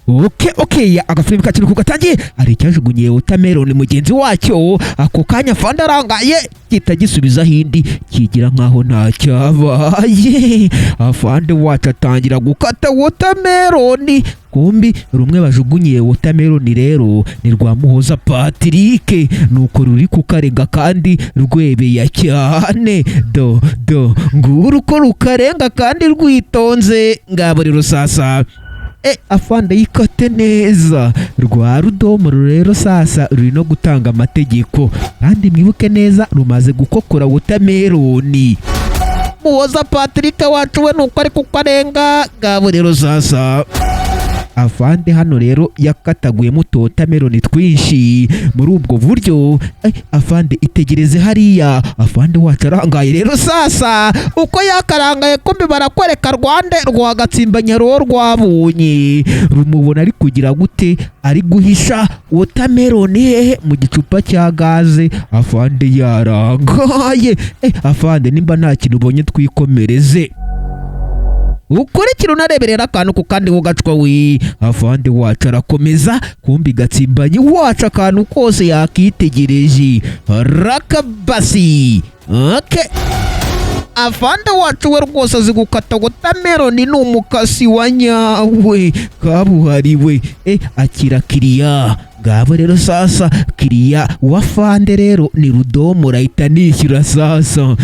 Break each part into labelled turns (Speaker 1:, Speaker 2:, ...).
Speaker 1: Okay, agafilimi kakiri kugatangiye ari cyajugunye watermelon mugenzi wacyo ako kanya afande arangaye kitagisubiza hindi kigira nkaho nta cyabaye. Afande wacu atangira gukata watermelon, kumbi rumwe bajugunye watermelon rero ni rwa Muhoza Patrick, nuko ruri kukarega kandi rwebeye cyane do nguru ko rukarenga kandi rwitonze. Ngabo rero sasa afande yikate neza rwa rudomo rero sasa ruri no gutanga amategeko, kandi mwibuke neza rumaze gukokora watermelon. Muhoza Patrick wacu we nuko ari kukarenga. Ngabo rero sasa afande hano rero yakataguyemo watermelon twinshi muri ubwo buryo. Afande itegereze hariya, afande wacu arangaye rero sasa uko yakarangaye kumbi barakwereka rwande rwa Gatsimbanya rwabonye rumubona ari kugira gute, ari guhisha watermelon mu gicupa cya gaze. Afande yarangaye. Afande nimba nta kintu ubonye twikomereze ukurikira unareberera akantu ku kandi ugacwa we. Afande wacu arakomeza, kumbi Gatsimbanya wacu akantu kose yakitegereje rakabasi. Afande wacu we rwose azi gukata watermelon, ni umukasi wa nyawe kabuhariwe. Akira kiriya. Ngabo rero sasa kiriya wafande rero ni rudomo rahita nishyura sasa.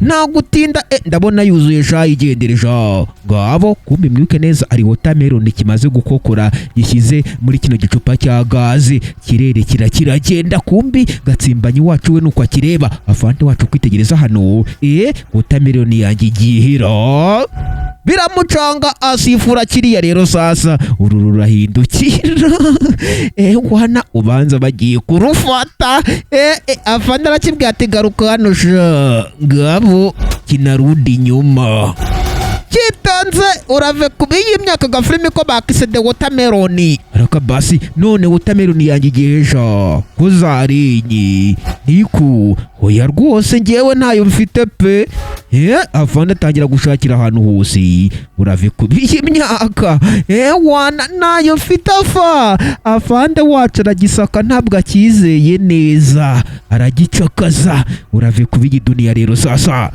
Speaker 1: Nta gutinda ndabona yuzuye sha igendereja. Ngabo kumbi mwibuke neza ari watermelon kimaze gukokora gishyize muri kino gicupa cya gaze. Kirere kiragenda, kumbi Gatsimbanya wacu we nuko akireba. Afande wacu kwitegereza hano watermelon yanjye igihira biramucanga asifura kiriya rero sasa uru rurahindukira. Wana ubanza bagiye kurufata. Afande arakibwira ati garuka hano sha. Ngabo kinarudi nyuma kitanze urave kubiyi imyaka gafilimi ko bakisede watermelon arakabasi. None watermelon yanjye igiheja kuzarinyi niku oya rwose ngewe ntayo mfite pe. Afande atangira gushakira ahantu hose urave kubiyi imyaka. Wana nayo mfite afa. Afande wacu aragisaka ntabwo akizeye neza aragicakaza. Urave kubiyi dunia rero sasa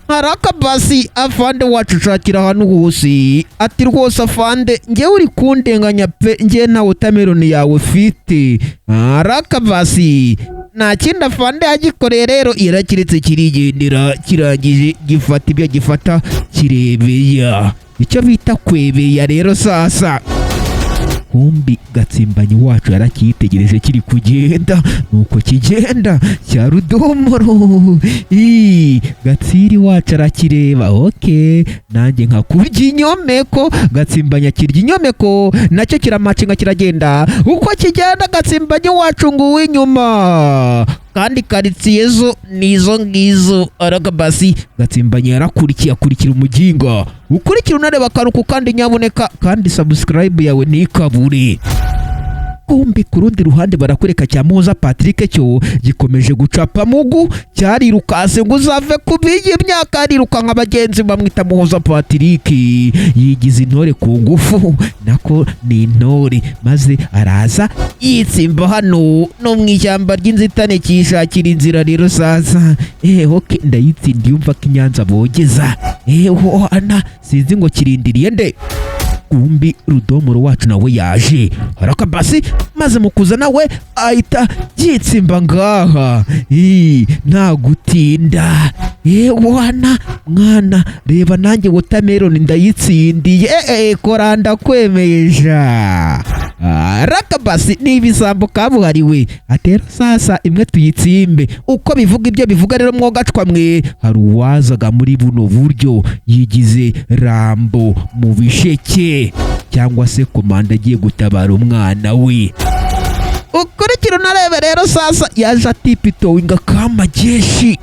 Speaker 1: harakabasi. Afande wacu ushakira ahantu hose ati rwose afande ngewe uri kundenganya pe, ngewe nta watermelon yawe fite. Harakabasi nta kindi afande yagikoreye rero irakiretse kirigendera kirangije gifata ibyo gifata kirebeya, icyo bita kwebeya rero sasa. Kumbi Gatsimbanya wacu yarakitegereje kiri kugenda, nuko kigenda cya rudomoro. Gatsiri wacu arakireba. Nanjye nka kurya inyomeko. Gatsimbanya kirya inyomeko nacyo kiramacinga kiragenda. Uko kigenda Gatsimbanya wacu nguwe inyuma, kandi karitsiye zo nizo ngizo. Aragabasi Gatsimbanya yarakurikiye akurikira umuginga. Ukurikira unareba akantu kandi nyaboneka, kandi subscribe yawe ntikabure. Kumbi ku rundi ruhande barakwereka cya Muhoza Patrick cyo gikomeje gucapa mugu, cyarirukase ngo uzave kubiyi imyaka. Ariruka nka bagenzi bamwita Muhoza Patrick, yigize intore ku ngufu. Nako ni intore maze araza yitsimba hano no mu ishyamba ry'inzitane kishakira inzira rero sasa. Ndayitsindiye umva ko Inyanza bogeza. Wana sinzi ngo kirindiriye nde. Kumbi rudomoro wacu nawe yaje harakabasi, maze mukuza nawe ahita yitsimba ngaha. Nta gutinda. Wana mwana reba nanjye watermelon ndayitsindiye. Kora ndakwemeja. Rakabasi ni ibisambo kabuhariwe. Atero sasa imwe tuyitsimbe. Uko bivuga ibyo bivuga rero mwogacwa mwe. Hari uwazaga muri buno buryo yigize Rambo mu bisheke, cyangwa se komanda agiye gutabara umwana we. Ukurikira unarebe rero sasa yaje atipitowinga kamajeshi.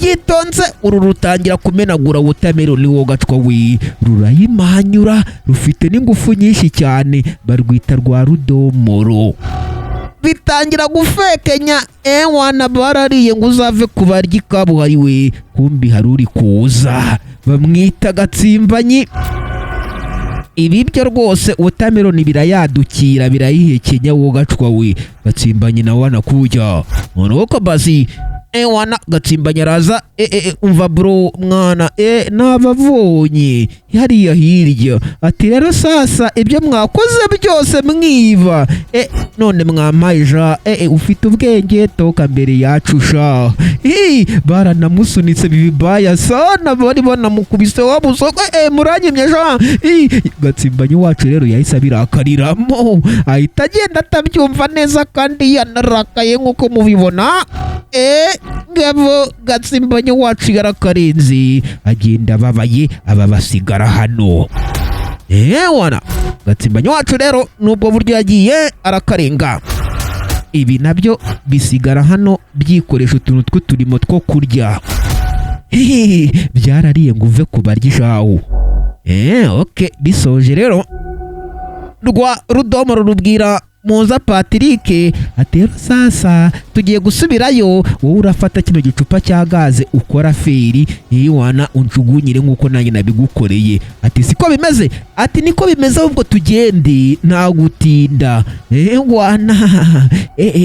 Speaker 1: Yitonze uru rutangira kumenagura watermelon wogacwa we. Rurayimanyura, rufite n'ingufu nyinshi cyane, barwita rwa rudomoro. Bitangira gufekenya. Wana barariye ngo uzave kubarya kabuhariwe. Kumbi haruri kuza bamwita Gatsimbanyi. ibi byo rwose watermelon birayadukira birayihekenya wo gacwa we Gatsimbanye na wana kujya nuko basi wana Gatsimbanye araza umva bro mwana nabavonye hariya hirya ati rero sasa ibyo mwakoze byose mwiva none mwamaja ufite ubwenge toka mbere yacu sha baranamusunitse bibaya sana bari banamukubise wabusoko muranyimye sha Gatsimbanye wacu rero yahise abirakariramo ahita agenda atabyumva neza kandi yanarakaye nkuko mubibona ngabo Gatsimbanye wacu yarakarenze agenda babaye aba basigara hano wana Gatsimbanye wacu rero nubwo buryo yagiye arakarenga ibi nabyo bisigara hano byikoresha utuntu tw'uturimo two kurya byarariye ngo uve kubarya ishahu bisoje rero rwa rudomo rurubwira Muhoza Patrick atero sasa tugiye gusubirayo wowe urafata kino gicupa cya gaze ukora feri wana unjugunyire nkuko nanjye nabigukoreye ati siko bimeze ati niko bimeze ubwo tugende nta gutinda wana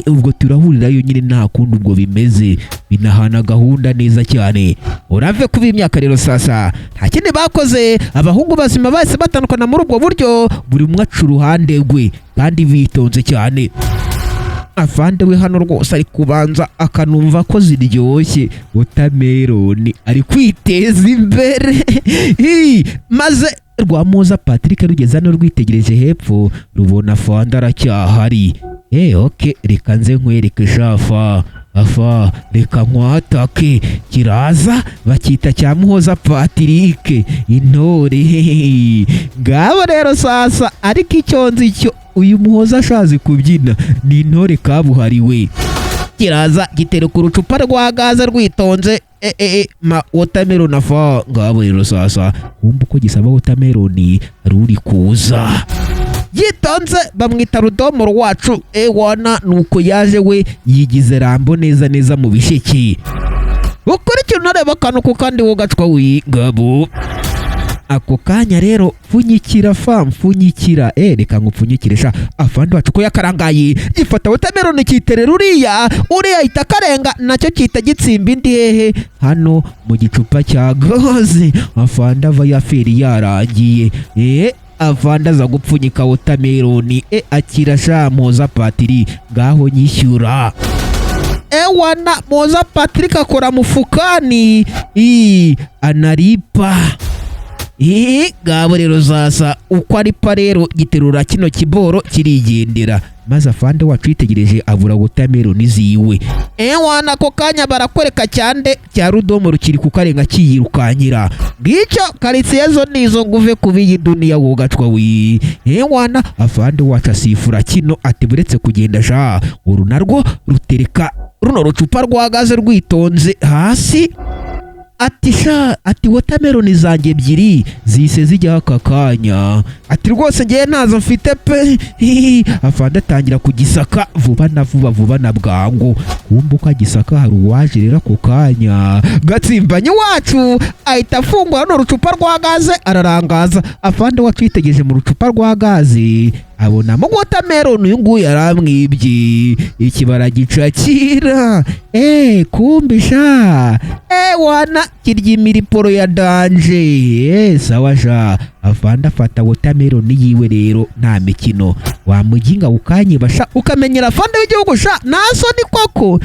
Speaker 1: ubwo turahurirayo nyine nta kundi ubwo bimeze binahana gahunda neza cyane urave kuba imyaka rero sasa nta kindi bakoze abahungu bazima base batandukana muri ubwo buryo buri umwe aca uruhande rwe kandi bitonze cyane afande we hano rwose ari kubanza akanumva ko ziryoshye watermelon ari kwiteza imbere maze rwa Muhoza Patrick rugeze hano rwitegereje hepfo rubona afande aracyahari reka nze nkwereke shafa reka nkwatake kiraza bakita cya Muhoza Patrick intore ngabo rero sasa ariko icyo nzi cyo uyu Muhoza ashazi kubyina ni intore kabuhariwe kiraza gitereka urucupa rwa gaze rwitonze watermelon ngabo rero sasa wumva uko gisaba watermelon ruri kuza yitonze bamwita rudomo rwacu wana nuko yaje we yigize rambo neza mu bisheki ukora ikintu nareba akantu kandi wo gacwa w'ingabo ako kanya rero pfunyikira reka ngupfunyikire sha afande wacu ko yakarangaye gifata watermelon kiterera uriya ahita karenga nacyo kita gitsimba indi hehe hano mu gicupa cya gaze afande ava ya feri yarangiye afande aza gupfunyika watermelon akira sha Muhoza Patrick ngaho nyishyura wana Muhoza Patrick akora mufukani anaripa ngabo rero sasa uko aripa rero giterura kino kiboro kirigendera maze afande wacu yitegereje abura watermelon ziwe wana ko kanya barakwereka cyande cya rudomo rukiri kukarenga kiyirukanyira ngicyo karitsiye zo nizo nguve kubiyi dunia wo gacwa wana afande wacu asifura kino ati buretse kugenda sha uru narwo rutereka runo rucupa rwa gaze rwitonze hasi ati watermelon zanjye ebyiri zise zijya aka kanya ati rwose ngiye nazo mfite pe afande atangira kugisaka vuba na bwangu wumva uko agisaka hari uwaje rero ako kanya Gatsimbanye wacu ahita afungura no rucupa rwa gaze ararangaza afande wacu yitegereje mu rucupa rwa gaze abonamo watermelon uyu nguyu yaramwibye ikibara gicakira kumbe sha wana kirya imiriporo ya danje sawa sha afande afata watermelon yiwe rero nta mikino wamuginga ukanyibasha ukamenyera afande w'igihugu sha naso ni koko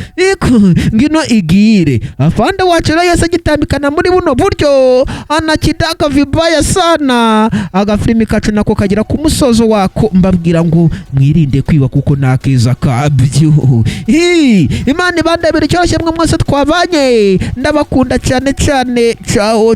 Speaker 1: ngino igire afande wacu rero yese gitambikana muri buno buryo anakidaka vibaya sana agafilimi kacu nako kagira ku musozo wako mbabwira ngo mwirinde kwiba kuko nakeza kabyo Imana ibandabira cyose mwe mwese twabanye ndabakunda cyane ciao